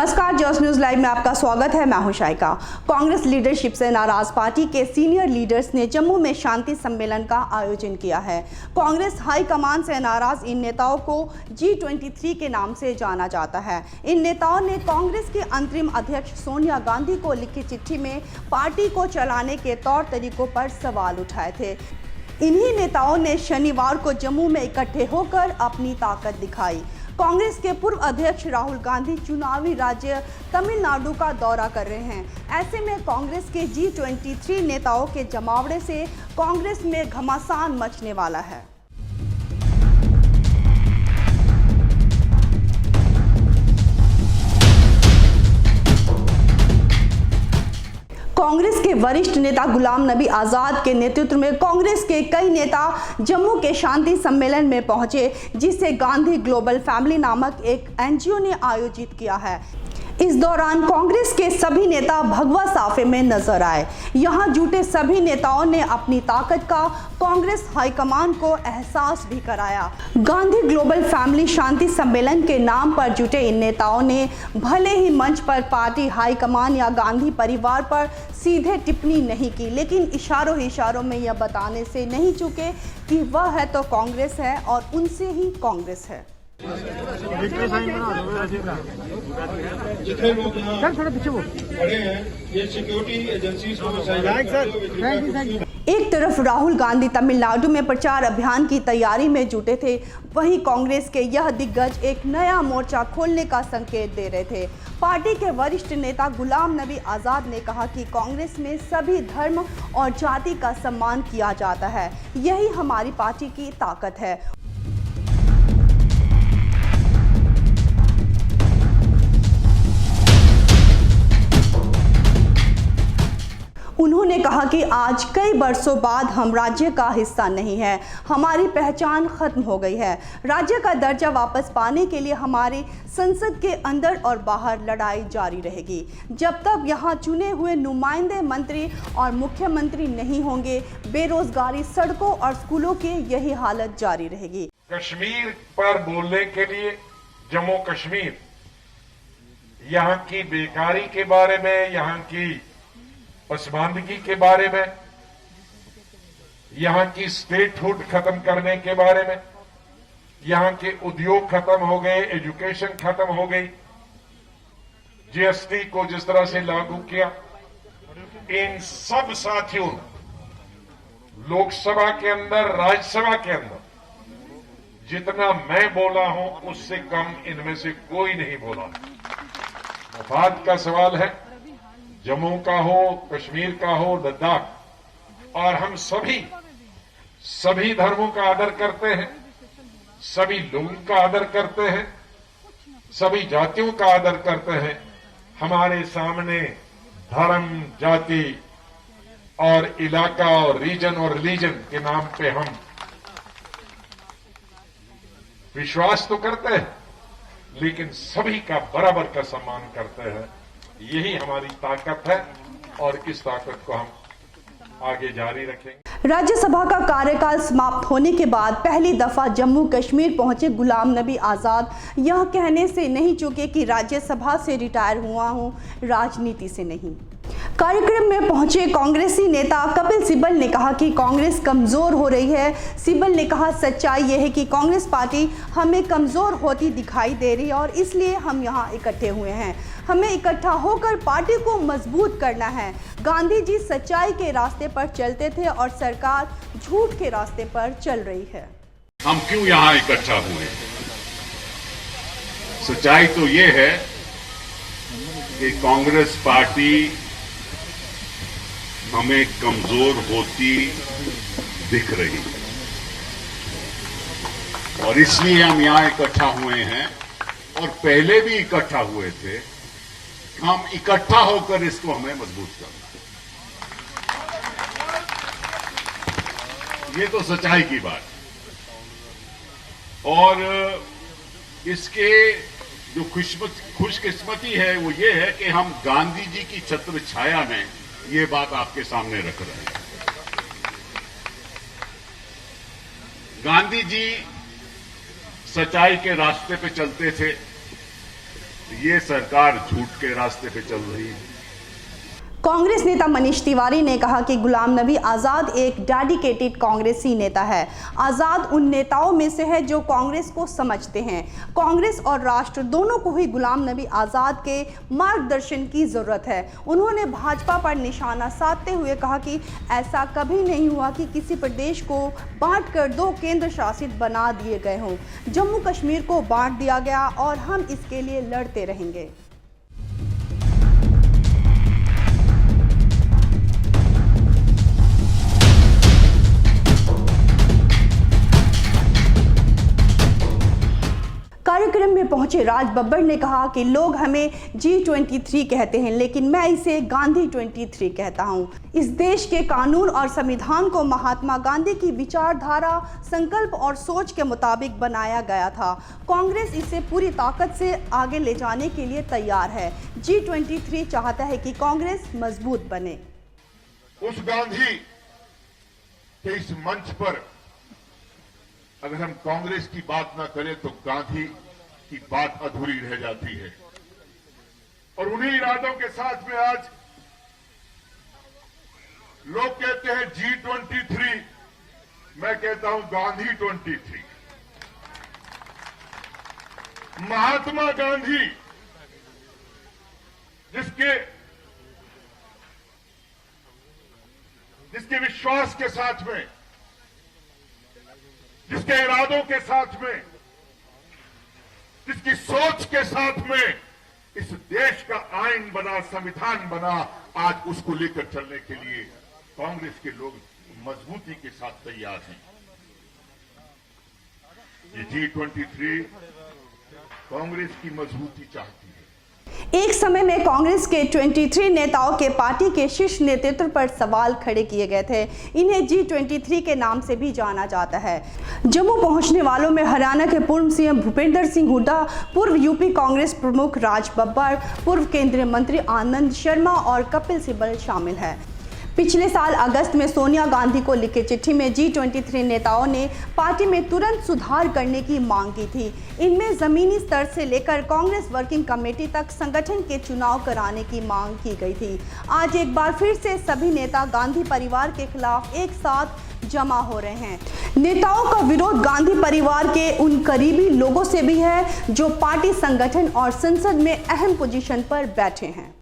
नमस्कार, Jos news live में आपका स्वागत है। मैं हूं शाइका। कांग्रेस लीडरशिप से नाराज पार्टी के सीनियर लीडर्स ने जम्मू में शांति सम्मेलन का आयोजन किया है। कांग्रेस हाईकमान से नाराज इन नेताओं को G23 के नाम से जाना जाता है। इन नेताओं ने कांग्रेस के अंतरिम अध्यक्ष सोनिया गांधी को लिखी चिट्ठी में पार्टी को चलाने के तौर तरीकों पर सवाल उठाए थे। इन्हीं नेताओं ने शनिवार को जम्मू में इकट्ठे होकर अपनी ताकत दिखाई। कांग्रेस के पूर्व अध्यक्ष राहुल गांधी चुनावी राज्य तमिलनाडु का दौरा कर रहे हैं। ऐसे में कांग्रेस के G23 नेताओं के जमावड़े से कांग्रेस में घमासान मचने वाला है। कांग्रेस के वरिष्ठ नेता गुलाम नबी आजाद के नेतृत्व में कांग्रेस के कई नेता जम्मू के शांति सम्मेलन में पहुंचे, जिसे गांधी ग्लोबल फैमिली नामक एक एनजीओ ने आयोजित किया है। इस दौरान कांग्रेस के सभी नेता भगवा साफे में नजर आए। यहां जुटे सभी नेताओं ने अपनी ताकत का कांग्रेस हाईकमान को एहसास भी कराया। गांधी ग्लोबल फैमिली शांति सम्मेलन के नाम पर जुटे इन नेताओं ने भले ही मंच पर पार्टी हाईकमान या गांधी परिवार पर सीधे टिप्पणी नहीं की, लेकिन इशारों इशारों में यह बताने से नहीं चूके कि वह है तो कांग्रेस है और उनसे ही कांग्रेस है। जितने लोग यहाँ खड़े हैं ये सिक्योरिटी एजेंसी को। एक तरफ राहुल गांधी तमिलनाडु में प्रचार अभियान की तैयारी में जुटे थे, वहीं कांग्रेस के यह दिग्गज एक नया मोर्चा खोलने का संकेत दे रहे थे। पार्टी के वरिष्ठ नेता गुलाम नबी आजाद ने कहा कि कांग्रेस में सभी धर्म और जाति का सम्मान किया जाता है, यही हमारी पार्टी की ताकत है। उन्होंने कहा कि आज कई बरसों बाद हम राज्य का हिस्सा नहीं है, हमारी पहचान खत्म हो गई है। राज्य का दर्जा वापस पाने के लिए हमारी संसद के अंदर और बाहर लड़ाई जारी रहेगी। जब तक यहाँ चुने हुए नुमाइंदे मंत्री और मुख्यमंत्री नहीं होंगे, बेरोजगारी, सड़कों और स्कूलों की यही हालत जारी रहेगी। कश्मीर पर बोलने के लिए जम्मू कश्मीर, यहाँ की बेकारी के बारे में, यहाँ की पसमानदगी के बारे में, यहां की स्टेटहुड खत्म करने के बारे में, यहां के उद्योग खत्म हो गए, एजुकेशन खत्म हो गई, जीएसटी को जिस तरह से लागू किया, इन सब साथियों लोकसभा के अंदर, राज्यसभा के अंदर जितना मैं बोला हूं उससे कम इनमें से कोई नहीं बोला। मफाद का सवाल है, जम्मू का हो, कश्मीर का हो, लद्दाख, और हम सभी धर्मों का आदर करते हैं, सभी लोगों का आदर करते हैं, सभी जातियों का आदर करते हैं। हमारे सामने धर्म, जाति और इलाका और रीजन और रिलीजन के नाम पे हम विश्वास तो करते हैं, लेकिन सभी का बराबर का सम्मान करते हैं। यही हमारी ताकत है और इस ताकत को हम आगे जारी रखेंगे। राज्यसभा का कार्यकाल समाप्त होने के बाद पहली दफा जम्मू कश्मीर पहुंचे गुलाम नबी आजाद यह कहने से नहीं चूके कि राज्यसभा से रिटायर हुआ हूं, राजनीति से नहीं। कार्यक्रम में पहुंचे कांग्रेसी नेता कपिल सिब्बल ने कहा कि कांग्रेस कमजोर हो रही है। सिब्बल ने कहा, सच्चाई यह है कि कांग्रेस पार्टी हमें कमजोर होती दिखाई दे रही है और इसलिए हम यहां इकट्ठे हुए हैं। हमें इकट्ठा होकर पार्टी को मजबूत करना है। गांधी जी सच्चाई के रास्ते पर चलते थे और सरकार झूठ के रास्ते पर चल रही है। हम क्यों यहां इकट्ठा हुए? सच्चाई तो ये है कि कांग्रेस पार्टी हमें कमजोर होती दिख रही है और इसलिए हम यहां इकट्ठा हुए हैं और पहले भी इकट्ठा हुए थे। हम इकट्ठा होकर इसको हमें मजबूत करना है। ये तो सच्चाई की बात है और इसके जो खुशकिस्मती है वो ये है कि हम गांधी जी की छत्र छाया में ये बात आपके सामने रख रहे हैं। गांधी जी सच्चाई के रास्ते पे चलते थे, ये सरकार झूठ के रास्ते पे चल रही है। कांग्रेस नेता मनीष तिवारी ने कहा कि गुलाम नबी आज़ाद एक डेडिकेटेड कांग्रेसी नेता है। आज़ाद उन नेताओं में से है जो कांग्रेस को समझते हैं। कांग्रेस और राष्ट्र दोनों को ही गुलाम नबी आज़ाद के मार्गदर्शन की ज़रूरत है। उन्होंने भाजपा पर निशाना साधते हुए कहा कि ऐसा कभी नहीं हुआ कि किसी प्रदेश को बांटकर 2 केंद्र शासित बना दिए गए हों। जम्मू कश्मीर को बांट दिया गया और हम इसके लिए लड़ते रहेंगे। कार्यक्रम में पहुंचे राज बब्बर ने कहा कि लोग हमें G23 कहते हैं, लेकिन मैं इसे गांधी 23 कहता हूं। इस देश के कानून और संविधान को महात्मा गांधी की विचारधारा, संकल्प और सोच के मुताबिक बनाया गया था। कांग्रेस इसे पूरी ताकत से आगे ले जाने के लिए तैयार है। G23 चाहता है कि कांग्रेस मजबूत बने। उस गांधी के इस मंच पर अगर हम कांग्रेस की बात ना करें तो गांधी की बात अधूरी रह जाती है। और उन्हीं इरादों के साथ में आज लोग कहते हैं G23, मैं कहता हूं गांधी 23। महात्मा गांधी जिसके विश्वास के साथ में, जिसके इरादों के साथ में, जिसकी सोच के साथ में इस देश का आईन बना, संविधान बना, आज उसको लेकर चलने के लिए कांग्रेस के लोग मजबूती के साथ तैयार हैं। ये G23 कांग्रेस की मजबूती चाहती है। एक समय में कांग्रेस के 23 नेताओं के पार्टी के शीर्ष नेतृत्व पर सवाल खड़े किए गए थे। इन्हें G23 के नाम से भी जाना जाता है। जम्मू पहुंचने वालों में हरियाणा के पूर्व सीएम भूपेंद्र सिंह हुड्डा, पूर्व यूपी कांग्रेस प्रमुख राज बब्बर, पूर्व केंद्रीय मंत्री आनंद शर्मा और कपिल सिब्बल शामिल है। पिछले साल अगस्त में सोनिया गांधी को लिखे चिट्ठी में G23 नेताओं ने पार्टी में तुरंत सुधार करने की मांग की थी। इनमें जमीनी स्तर से लेकर कांग्रेस वर्किंग कमेटी तक संगठन के चुनाव कराने की मांग की गई थी। आज एक बार फिर से सभी नेता गांधी परिवार के खिलाफ एक साथ जमा हो रहे हैं। नेताओं का विरोध गांधी परिवार के उन करीबी लोगों से भी है जो पार्टी, संगठन और संसद में अहम पोजीशन पर बैठे हैं।